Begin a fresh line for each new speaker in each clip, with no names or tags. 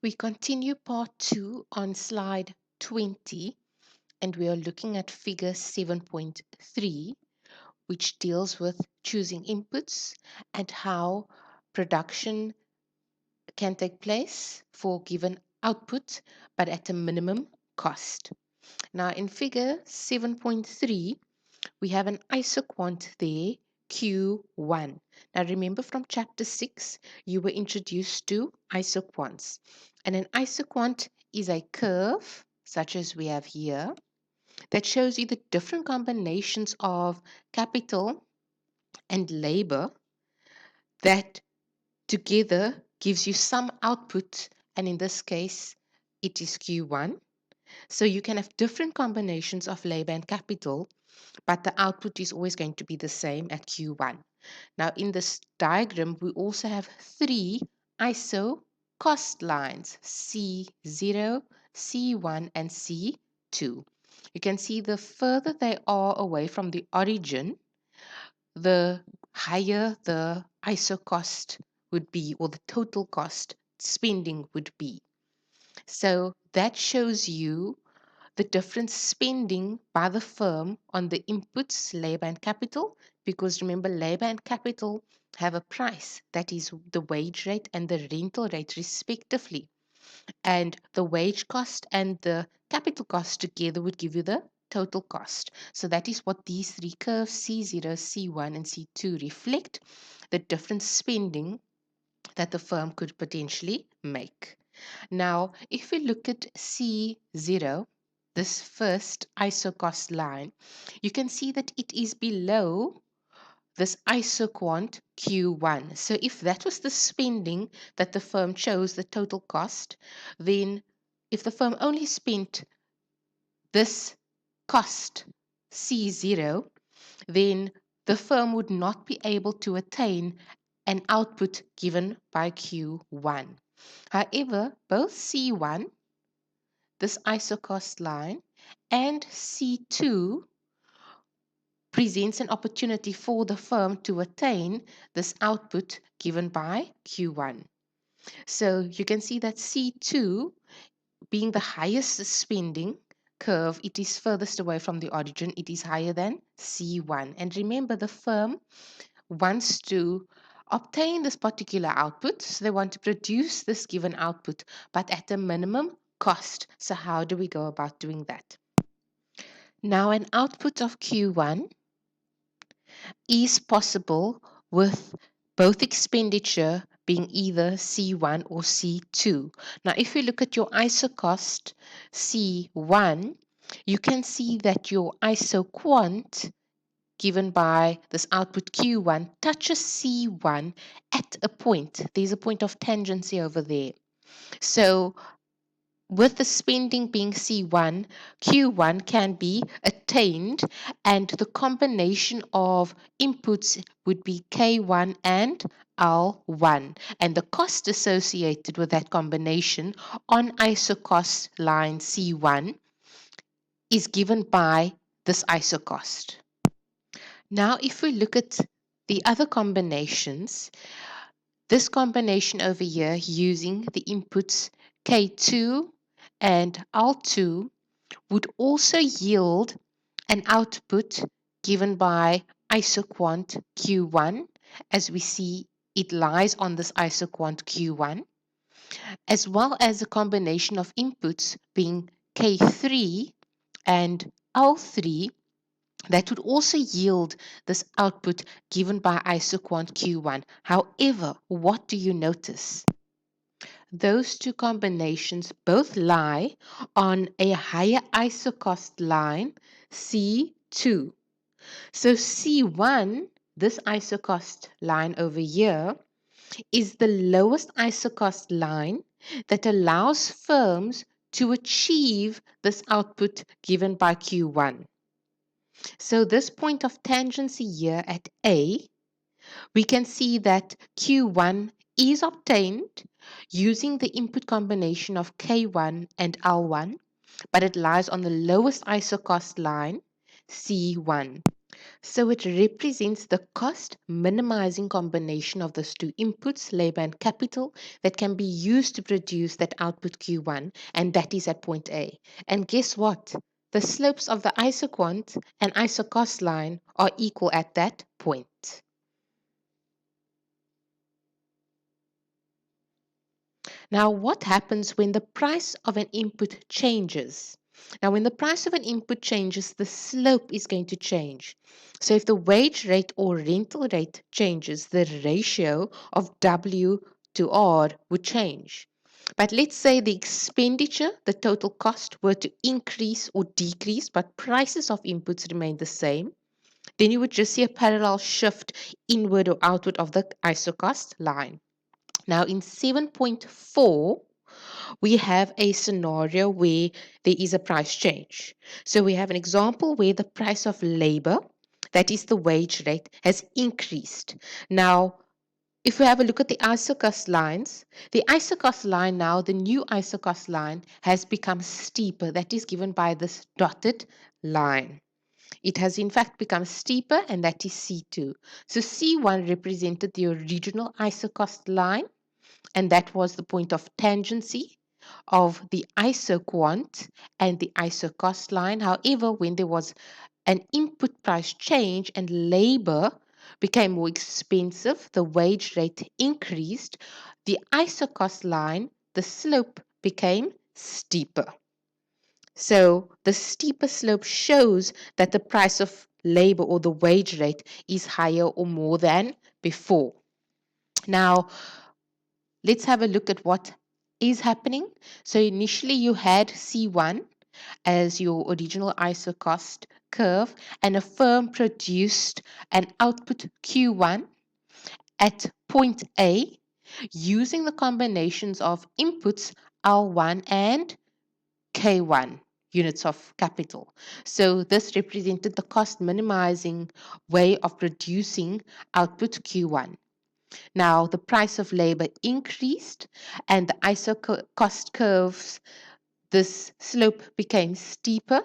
We continue part 2 on slide 20, and we are looking at figure 7.3, which deals with choosing inputs and how production can take place for given output, but at a minimum cost. Now, in figure 7.3, we have an isoquant there, Q1. Now, remember from chapter 6, you were introduced to isoquants. And an isoquant is a curve, such as we have here, that shows you the different combinations of capital and labor that together gives you some output. And in this case, it is Q1. So you can have different combinations of labor and capital, but the output is always going to be the same at Q1. Now, in this diagram, we also have three ISO cost lines, C0, C1, and C2. You can see the further they are away from the origin, the higher the ISO cost would be, or the total cost spending would be. So that shows you the different spending by the firm on the inputs, labor and capital, because remember, labor and capital have a price, that is the wage rate and the rental rate respectively. And the wage cost and the capital cost together would give you the total cost. So that is what these three curves, C0, C1, and C2, reflect the different spending that the firm could potentially make. Now, if we look at C0, this first ISO cost line, you can see that it is below this isoquant Q1. So if that was the spending that the firm chose, the total cost, then if the firm only spent this cost C0, then the firm would not be able to attain an output given by Q1. However, both C1, this ISO cost line, and C2 presents an opportunity for the firm to attain this output given by Q1. So you can see that C2, being the highest spending curve, it is furthest away from the origin, it is higher than C1. And remember, the firm wants to obtain this particular output, so they want to produce this given output, but at a minimum cost. So how do we go about doing that? Now, an output of Q1 is possible with both expenditure being either C1 or C2. Now, if you look at your ISO cost C1, you can see that your ISO quant given by this output Q1 touches C1 at a point. There's a point of tangency over there. So with the spending being C1, Q1 can be attained, and the combination of inputs would be K1 and L1. And the cost associated with that combination on ISO cost line C1 is given by this ISO cost. Now, if we look at the other combinations, this combination over here using the inputs K2 and L2 would also yield an output given by isoquant Q1, as we see it lies on this isoquant Q1, as well as a combination of inputs being K3 and L3 that would also yield this output given by isoquant Q1. However, what do you notice? Those two combinations both lie on a higher isocost line, C2. So C1, this isocost line over here, is the lowest isocost line that allows firms to achieve this output given by Q1. So this point of tangency here at A, we can see that Q1 is obtained using the input combination of K1 and L1, but it lies on the lowest isocost line, C1. So it represents the cost minimizing combination of those two inputs, labor and capital, that can be used to produce that output Q1, and that is at point A. And guess what? The slopes of the isoquant and isocost line are equal at that point. Now, what happens when the price of an input changes? Now, when the price of an input changes, the slope is going to change. So, if the wage rate or rental rate changes, the ratio of W to R would change. But let's say the expenditure, the total cost, were to increase or decrease, but prices of inputs remain the same. Then you would just see a parallel shift inward or outward of the isocost line. Now, in 7.4, we have a scenario where there is a price change. So we have an example where the price of labor, that is the wage rate, has increased. Now, if we have a look at the isocost lines, the isocost line now, the new isocost line, has become steeper. That is given by this dotted line. It has in fact become steeper, and that is C2. So C1 represented the original isocost line, and that was the point of tangency of the isoquant and the isocost line. However, when there was an input price change and labor became more expensive, the wage rate increased, the isocost line, the slope became steeper. So the steeper slope shows that the price of labor or the wage rate is higher or more than before. Now, let's have a look at what is happening. So initially you had C1 as your original isocost curve, and a firm produced an output Q1 at point A using the combinations of inputs L1 and K1 units of capital. So this represented the cost minimizing way of producing output Q1. Now, the price of labor increased and the isocost curves, this slope became steeper.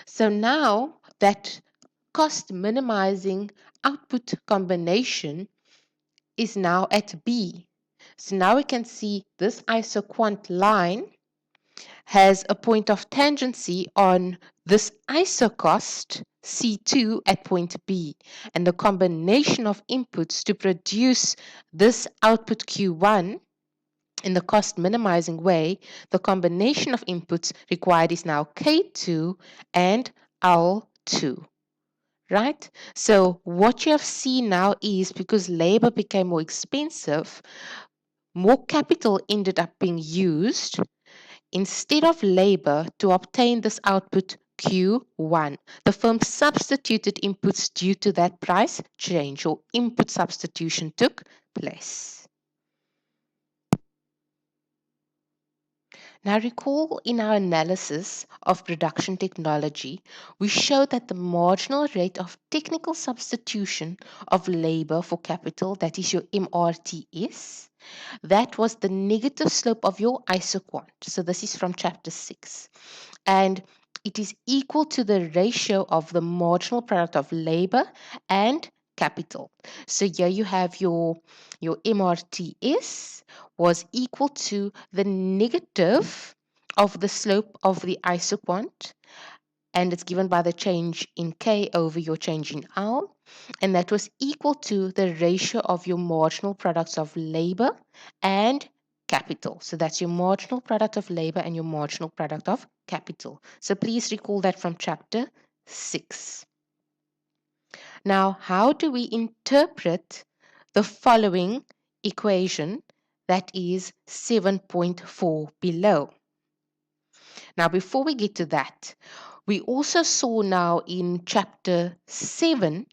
So now that cost minimizing output combination is now at B. So now we can see this isoquant line has a point of tangency on this isocost C2 at point B, and the combination of inputs to produce this output Q1 in the cost minimizing way, the combination of inputs required is now K2 and L2. Right? So what you have seen now is because labor became more expensive, more capital ended up being used instead of labor to obtain this output Q1. The firm substituted inputs due to that price change, or input substitution took place. Now recall in our analysis of production technology, we showed that the marginal rate of technical substitution of labor for capital, that is your MRTS, that was the negative slope of your isoquant. So this is from chapter 6. And it is equal to the ratio of the marginal product of labor and capital. So here you have your MRTS was equal to the negative of the slope of the isoquant, and it's given by the change in K over your change in L, and that was equal to the ratio of your marginal products of labor and capital. So that's your marginal product of labor and your marginal product of capital. So please recall that from chapter 6. Now, how do we interpret the following equation that is 7.4 below? Now, before we get to that, we also saw now in chapter 7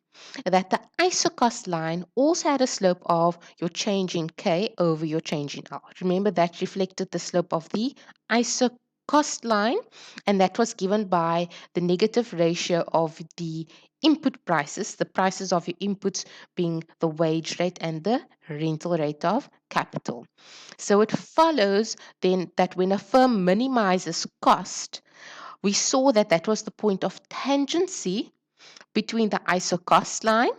that the isocost line also had a slope of your change in K over your change in R. Remember that reflected the slope of the isocost line, and that was given by the negative ratio of the input prices, the prices of your inputs being the wage rate and the rental rate of capital. So it follows then that when a firm minimizes cost, we saw that that was the point of tangency between the ISO cost line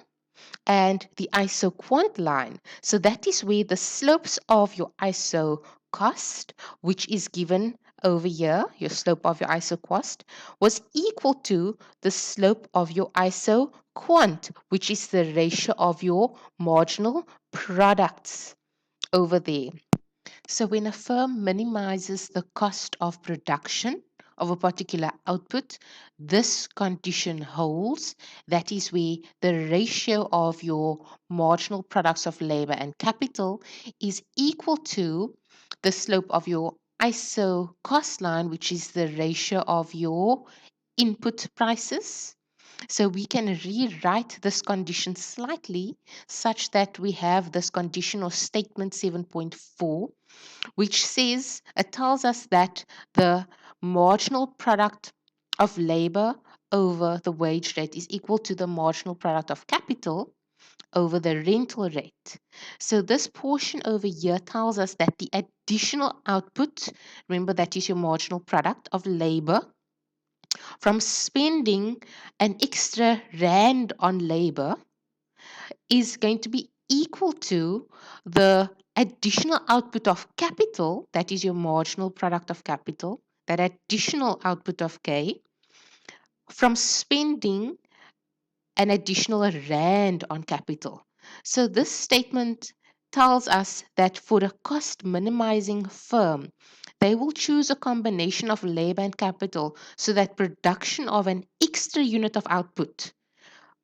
and the ISO quant line. So that is where the slopes of your ISO cost, which is given over here, your slope of your ISO cost, was equal to the slope of your ISO quant, which is the ratio of your marginal products over there. So when a firm minimizes the cost of production of a particular output, this condition holds. That is where the ratio of your marginal products of labor and capital is equal to the slope of your ISO cost line, which is the ratio of your input prices. So we can rewrite this condition slightly such that we have this condition or statement 7.4, which says it tells us that the marginal product of labor over the wage rate is equal to the marginal product of capital over the rental rate. So this portion over here tells us that the additional output, remember that is your marginal product of labor, from spending an extra rand on labor is going to be equal to the additional output of capital, that is your marginal product of capital, that additional output of K, from spending an additional rand on capital. So this statement tells us that for a cost minimizing firm, they will choose a combination of labor and capital so that production of an extra unit of output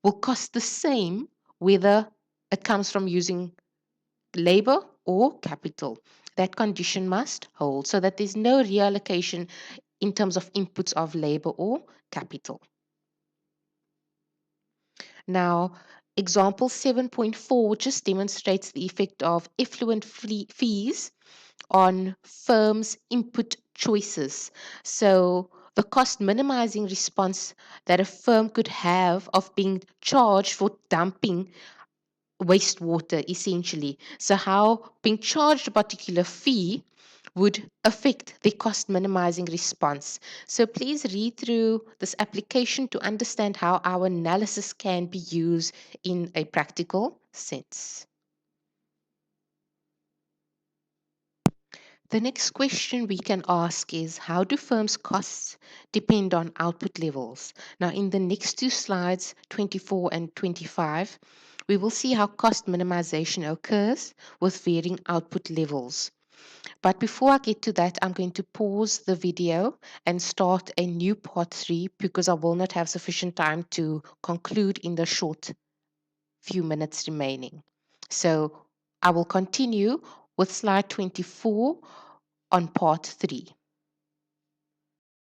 will cost the same whether it comes from using labor or capital. That condition must hold so that there's no reallocation in terms of inputs of labor or capital. Now, example 7.4 just demonstrates the effect of effluent fees on firms' input choices. So, the cost minimizing response that a firm could have of being charged for dumping wastewater essentially. So, how being charged a particular fee would affect the cost minimizing response. So, please read through this application to understand how our analysis can be used in a practical sense. The next question we can ask is, how do firms' costs depend on output levels? Now, in the next two slides, 24 and 25, we will see how cost minimization occurs with varying output levels. But before I get to that, I'm going to pause the video and start a new part 3 because I will not have sufficient time to conclude in the short few minutes remaining. So I will continue with slide 24 on part 3.